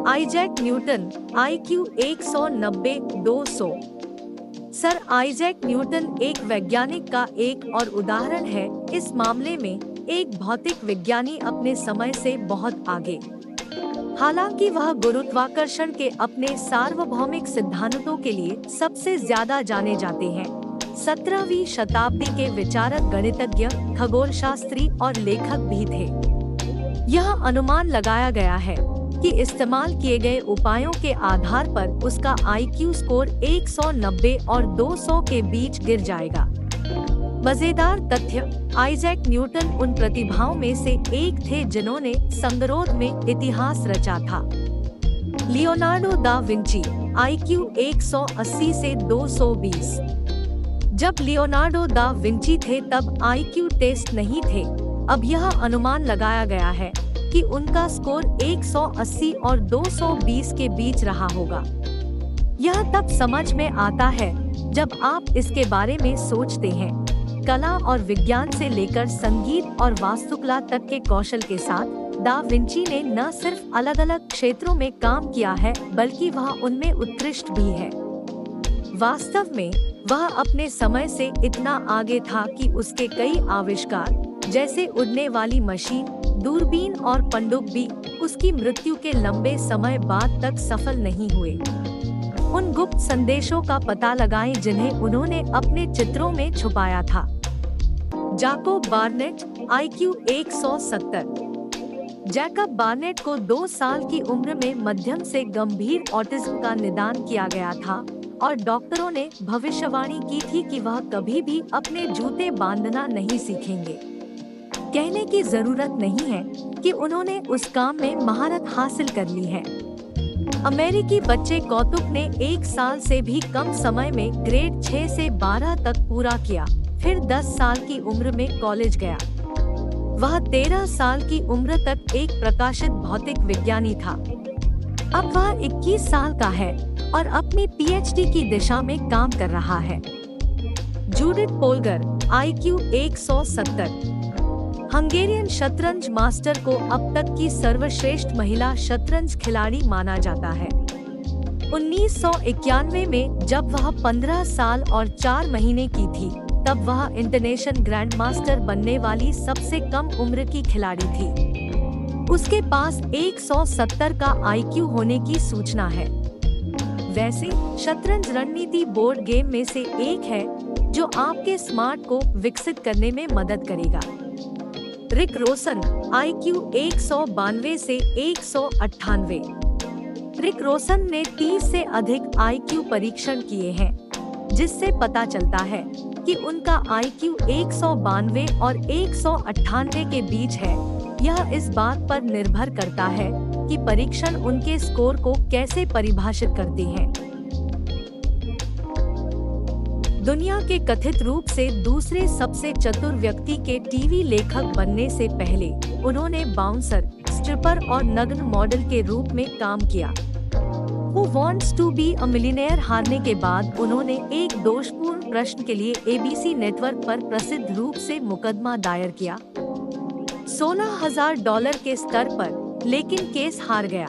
Isaac Newton, IQ 190-200। Sir Isaac Newton एक वैज्ञानिक का एक और उदाहरण है। इस मामले में एक भौतिक विज्ञानी अपने समय से बहुत आगे। हालांकि वह गुरुत्वाकर्षण के अपने सार्वभौमिक सिद्धांतों के लिए सबसे ज्यादा जाने जाते हैं। 17वीं शताब्दी के विचारक, गणितज्ञ, खगोलशास्त्री और लेखक भी थे। यह अनुमान लगाया गया है कि इस्तेमाल किए गए उपायों के आधार पर उसका IQ स्कोर 190 और 200 के बीच गिर जाएगा। मजेदार तथ्य, आइजैक न्यूटन उन प्रतिभाओं में से एक थे जिन्होंने संगरोध में इतिहास रचा था। लियोनार्डो दा विंची, IQ 180 से 220। जब लियोनार्डो दा विंची थे तब IQ टेस्ट नहीं थे। अब यह अनुमान लगाया गया है कि उनका स्कोर 180 और 220 के बीच रहा होगा। यह तब समझ में आता है जब आप इसके बारे में सोचते हैं। कला और विज्ञान से लेकर संगीत और वास्तुकला तक के कौशल के साथ दा विंची ने न सिर्फ अलग-अलग क्षेत्रों में काम किया है, बल्कि वह उनमें उत्कृष्ट भी है। वास्तव में वह अपने समय से इतना आगे था कि उसके कई आविष्कार, जैसे उड़ने वाली मशीन, दूरबीन और पनडुब्बी, उसकी मृत्यु के लंबे समय बाद तक सफल नहीं हुए। उन गुप्त संदेशों का पता लगाएं जिन्हें उन्होंने अपने चित्रों में छुपाया था। Jacob Barnett, IQ 170। Jacob Barnett को 2 साल की उम्र में मध्यम से गंभीर ऑटिज्म का निदान किया गया था और डॉक्टरों ने भविष्यवाणी की थी कि वह कभी भी अपने जूते बांधना नहीं सीखेंगे। कहने की जरूरत नहीं है कि उन्होंने उस काम में महारत हासिल कर ली है। अमेरिकी बच्चे कौतुक ने 1 साल से भी कम समय में ग्रेड 6 से 12 तक पूरा किया, फिर 10 साल की उम्र में कॉलेज गया। वह 13 साल की उम्र तक एक प्रकाशित भौतिक विज्ञानी था। अब वह 21 साल का है और अपनी PhD की दिशा में काम कर रहा है। Judith Polgar, IQ 170। हंगेरियन शतरंज मास्टर को अब तक की सर्वश्रेष्ठ महिला शतरंज खिलाड़ी माना जाता है। 1991 में जब वह 15 साल और 4 महीने की थी, तब वह इंटरनेशनल ग्रैंड मास्टर बनने वाली सबसे कम उम्र की खिलाड़ी थी। उसके पास 170 का IQ होने की सूचना है। वैसे शतरंज रणनीति बोर्ड गेम में से एक है जो आपके स्मार्ट को विकसित करने में मदद करेगा। रिक रोसन, IQ 192 से 198। रिक रोसन ने 30 से अधिक IQ परीक्षण किए हैं, जिससे पता चलता है कि उनका IQ 192 और 198 के बीच है। यह इस बात पर निर्भर करता है कि परीक्षण उनके स्कोर को कैसे परिभाषित करते हैं। दुनिया के कथित रूप से दूसरे सबसे चतुर व्यक्ति के टीवी लेखक बनने से पहले उन्होंने बाउंसर, स्ट्रिपर और नग्न मॉडल के रूप में काम किया। Who Wants to be a Millionaire हारने के बाद उन्होंने एक दोषपूर्ण प्रश्न के लिए ABC नेटवर्क पर प्रसिद्ध रूप से मुकदमा दायर किया $16,000 के स्तर पर, लेकिन केस हार गया।